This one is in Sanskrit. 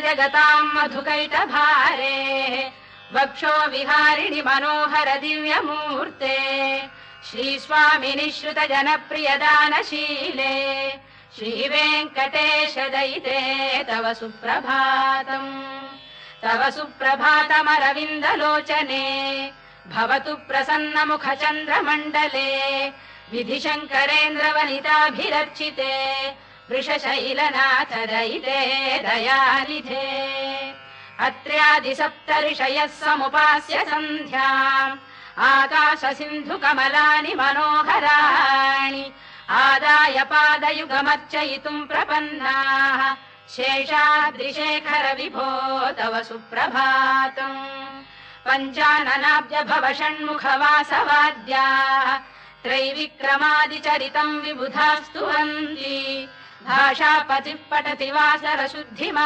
जगताम् मधुकैटभारे वक्षो विहारिणि मनोहर दिव्यमूर्ते श्रीस्वामिनि श्रुत जनप्रियदानशीले श्रीवेङ्कटेश दयिते तव सुप्रभातम् तव सुप्रभातमरविन्दलोचने भवतु प्रसन्नमुख चन्द्रमण्डले विधिशङ्करेन्द्रवनिताभिरर्चिते वृषशैलनाथ दयिते दयानिधे अत्र्यादिसप्तऋषयः समुपास्य सन्ध्याम् आकाश सिन्धु कमलानि मनोहराणि आदाय पादयुगमर्चयितुम् प्रपन्नाः शेषाद्रिशेखर विभो तव सुप्रभातम् पञ्चाननाब्ज भव षण्मुखवासवाद्याः त्रैविक्रमादिचरितम् विबुधास्तुवन्ति भाषापतिः पठति वासरशुद्धिमा